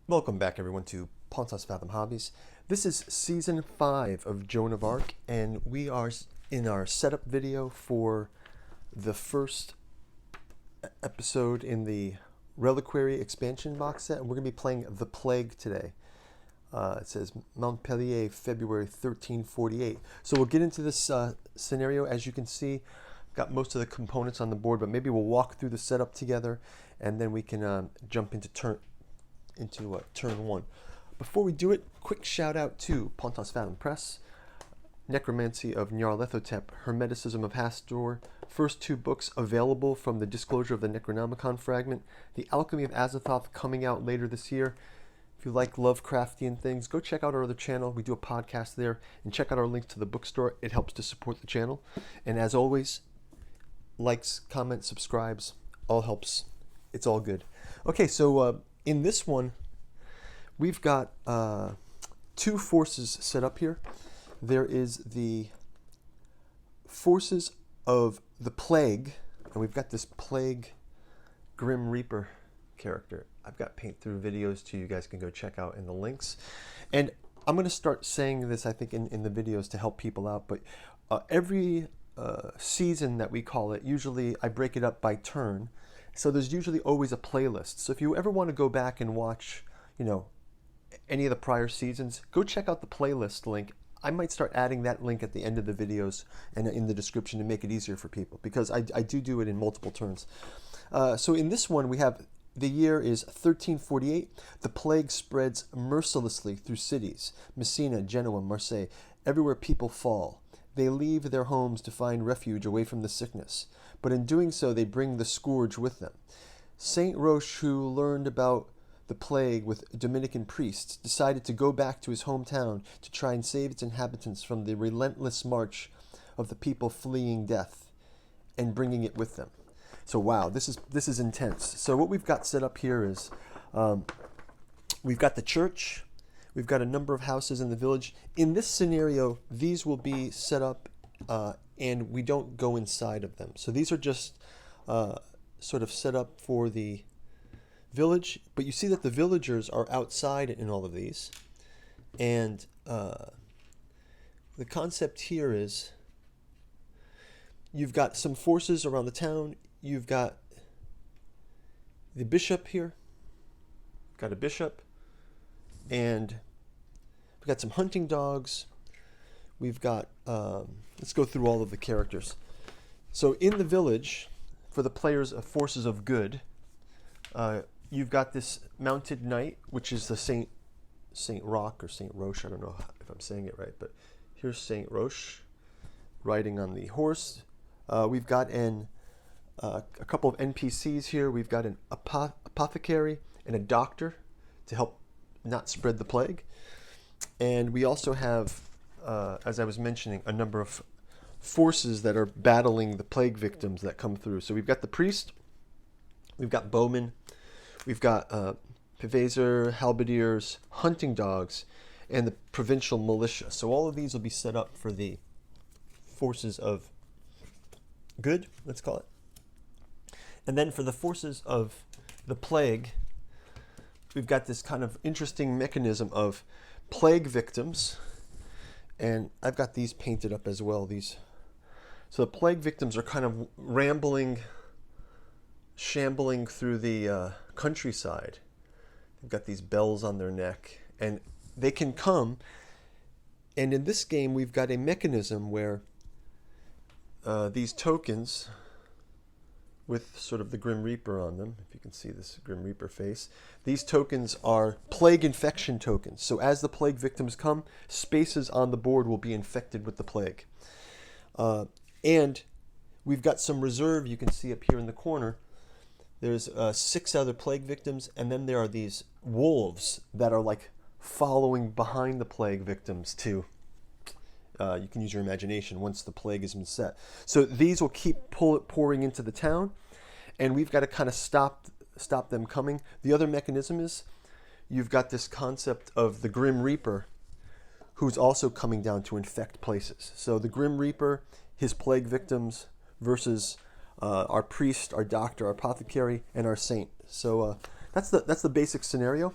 Welcome back, everyone, to Pontos Fathom Hobbies. This is Season 5 of Joan of Arc, and we are in our setup video for the first episode in the Reliquary expansion box set. We're going to be playing The Plague today. It says Montpellier, February 1348. So we'll get into this scenario. As you can see, got most of the components on the board, but maybe we'll walk through the setup together, and then we can jump into turn one. Before we do it, quick shout out to Pontos Fathom Press, Necromancy of Nyarlathotep, Hermeticism of Hastur, first two books available from the Disclosure of the Necronomicon fragment, The Alchemy of Azathoth coming out later this year. If you like Lovecraftian things, go check out our other channel. We do a podcast there, and check out our links to the bookstore. It helps to support the channel. And as always, likes, comments, subscribes, all helps. It's all good. Okay, so in this one, we've got two forces set up here. There is the forces of the Plague, and we've got this Plague Grim Reaper character. I've got paint through videos too. You guys can go check out in the links. And I'm going to start saying this, I think, in the videos to help people out. But every season that we call it, usually I break it up by turn. So there's usually always a playlist. So if you ever want to go back and watch, any of the prior seasons, go check out the playlist link. I might start adding that link at the end of the videos and in the description to make it easier for people, because I do it in multiple turns. So in this one, we have the year is 1348. The plague spreads mercilessly through cities, Messina, Genoa, Marseille. Everywhere people fall. They leave their homes to find refuge away from the sickness, but in doing so they bring the scourge with them. Saint Roche, who learned about the plague with Dominican priests, decided to go back to his hometown to try and save its inhabitants from the relentless march of the people fleeing death and bringing it with them. So wow, this is intense. So what we've got set up here is we've got the church. We've got a number of houses in the village. In this scenario, these will be set up and we don't go inside of them. So these are just sort of set up for the village. But you see that the villagers are outside in all of these. And the concept here is you've got some forces around the town. You've got the bishop here. Got a bishop. And we've got some hunting dogs. We've got, let's go through all of the characters. So in the village, for the players of forces of good, you've got this mounted knight, which is the Saint Roch or Saint Roche. I don't know if I'm saying it right, but here's Saint Roche riding on the horse. We've got a couple of NPCs here. We've got an apothecary and a doctor to help not spread the plague. And we also have, as I was mentioning, a number of forces that are battling the plague victims that come through. So we've got the priest, we've got bowmen, we've got pavaser, halberdiers, hunting dogs, and the provincial militia. So all of these will be set up for the forces of good, let's call it. And then for the forces of the plague, we've got this kind of interesting mechanism of plague victims, and I've got these painted up as well. So the plague victims are kind of shambling through the countryside. They've got these bells on their neck, and they can come. And in this game, we've got a mechanism where these tokens, with sort of the Grim Reaper on them, if you can see this Grim Reaper face. These tokens are plague infection tokens. So as the plague victims come, spaces on the board will be infected with the plague. And we've got some reserve, you can see up here in the corner. There's 6 other plague victims, and then there are these wolves that are like following behind the plague victims too. You can use your imagination once the plague has been set. So these will keep pouring into the town, and we've got to kind of stop them coming. The other mechanism is you've got this concept of the Grim Reaper, who's also coming down to infect places. So the Grim Reaper, his plague victims, versus our priest, our doctor, our apothecary, and our saint. So that's the basic scenario.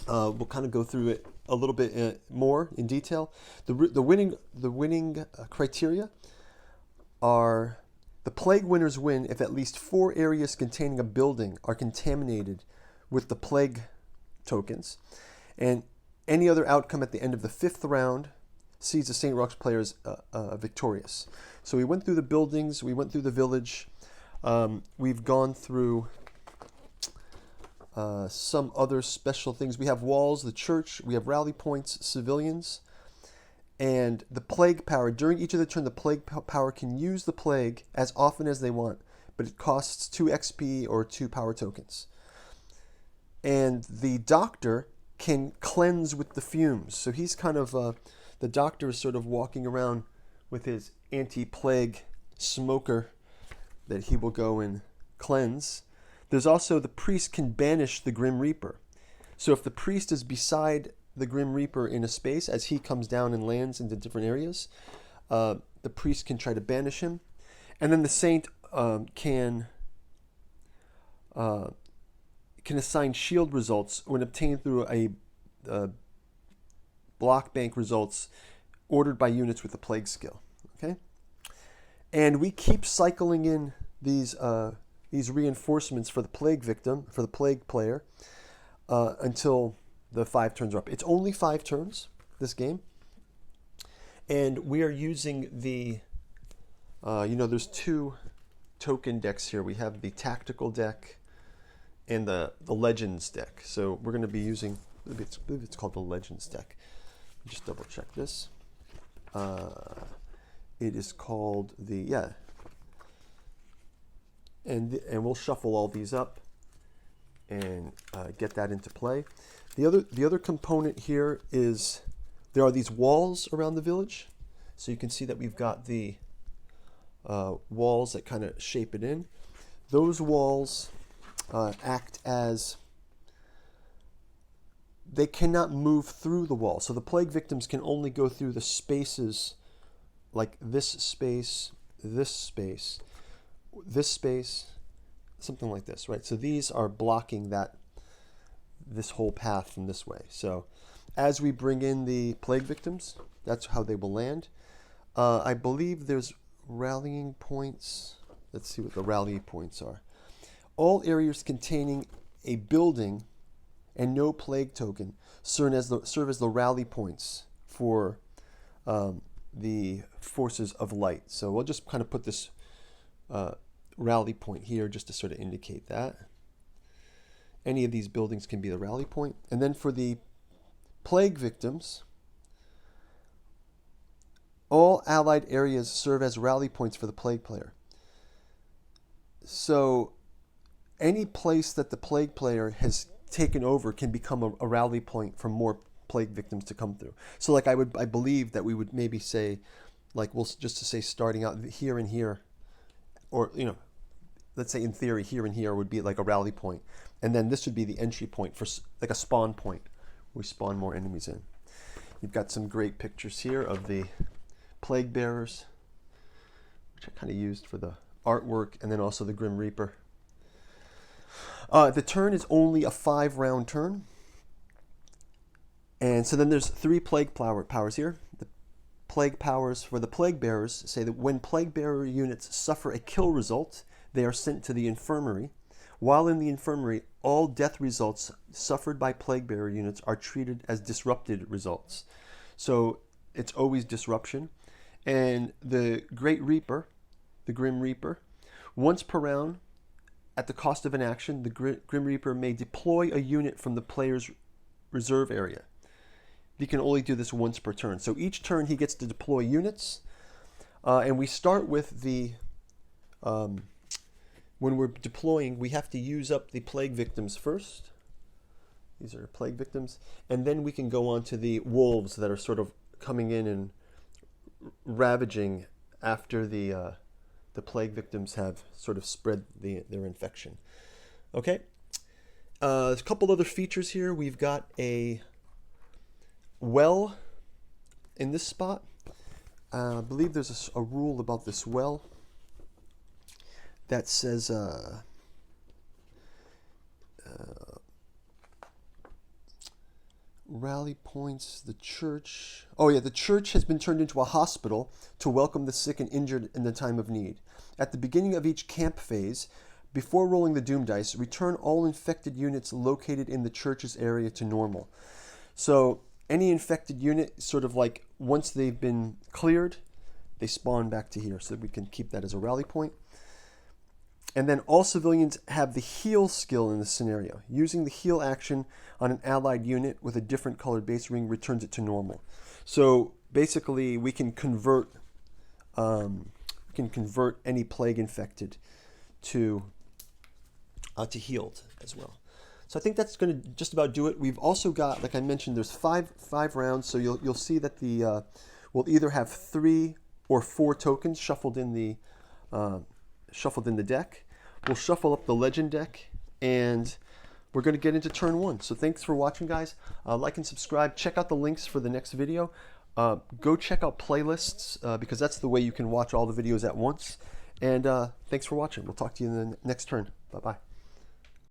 We'll kind of go through it a little bit more in detail. The winning criteria are: the plague winners win if at least 4 areas containing a building are contaminated with the plague tokens, and any other outcome at the end of the 5th round sees the St. Roch's players victorious. So we went through the buildings, we went through the village, we've gone through some other special things. We have walls, the church, we have rally points, civilians, and the plague power. During each of the turn, the plague power can use the plague as often as they want, but it costs 2 XP or 2 power tokens. And the doctor can cleanse with the fumes. So he's kind of, the doctor is sort of walking around with his anti-plague smoker that he will go and cleanse. There's also the priest can banish the Grim Reaper. So if the priest is beside the Grim Reaper in a space as he comes down and lands into different areas, the priest can try to banish him. And then the saint can assign shield results when obtained through a block bank results ordered by units with the plague skill. Okay, and we keep cycling in these reinforcements for the plague victim, for the plague player, until the 5 turns are up. It's only 5 turns, this game, and we are using the there's 2 token decks here. We have the tactical deck and the Legends deck. So we're going to be using, I believe it's called the Legends deck. Just double check this. It is called and we'll shuffle all these up and get that into play. The other component here is there are these walls around the village. So you can see that we've got the walls that kind of shape it in. Those walls act as, they cannot move through the wall. So the plague victims can only go through the spaces, like this space, this space, this space, something like this, right? So these are blocking this whole path from this way. So as we bring in the plague victims, that's how they will land. I believe there's rallying points. Let's see what the rally points are. All areas containing a building and no plague token serve as the rally points for the forces of light. So we'll just kind of put this rally point here just to sort of indicate that. Any of these buildings can be the rally point. And then for the plague victims, all allied areas serve as rally points for the plague player. So any place that the plague player has taken over can become a rally point for more plague victims to come through. So like I believe that we would maybe say, like we'll just to say starting out here and here, or let's say in theory here and here would be like a rally point, and then this would be the entry point for like a spawn point. We spawn more enemies in. You've got some great pictures here of the plague bearers, which I kind of used for the artwork, and then also the Grim Reaper. The turn is only a 5-round turn. And so then there's 3 plague powers here. The plague powers for the plague bearers say that when plague bearer units suffer a kill result, they are sent to the infirmary. While in the infirmary, all death results suffered by plague bearer units are treated as disrupted results. So it's always disruption. And the Great Reaper, the Grim Reaper, once per round, at the cost of an action, the Grim Reaper may deploy a unit from the player's reserve area. He can only do this once per turn. So each turn he gets to deploy units. And we start with the, when we're deploying, we have to use up the plague victims first. These are plague victims. And then we can go on to the wolves that are sort of coming in and ravaging after the plague victims have sort of spread their infection. Okay, there's a couple other features here. We've got a well in this spot. I believe there's a rule about this well that says rally points, the church. Oh yeah, the church has been turned into a hospital to welcome the sick and injured in the time of need. At the beginning of each camp phase, before rolling the Doom Dice, return all infected units located in the church's area to normal. So any infected unit, sort of like once they've been cleared, they spawn back to here. So we can keep that as a rally point. And then all civilians have the heal skill in this scenario. Using the heal action on an allied unit with a different colored base ring returns it to normal. So basically we can convert any plague infected to healed as well. So I think that's going to just about do it. We've also got, like I mentioned, there's five rounds. So you'll see that we'll either have 3 or 4 tokens shuffled in the deck. We'll shuffle up the legend deck, and we're going to get into turn 1. So thanks for watching, guys. Like and subscribe. Check out the links for the next video. Go check out playlists because that's the way you can watch all the videos at once. And thanks for watching. We'll talk to you in the next turn. Bye-bye.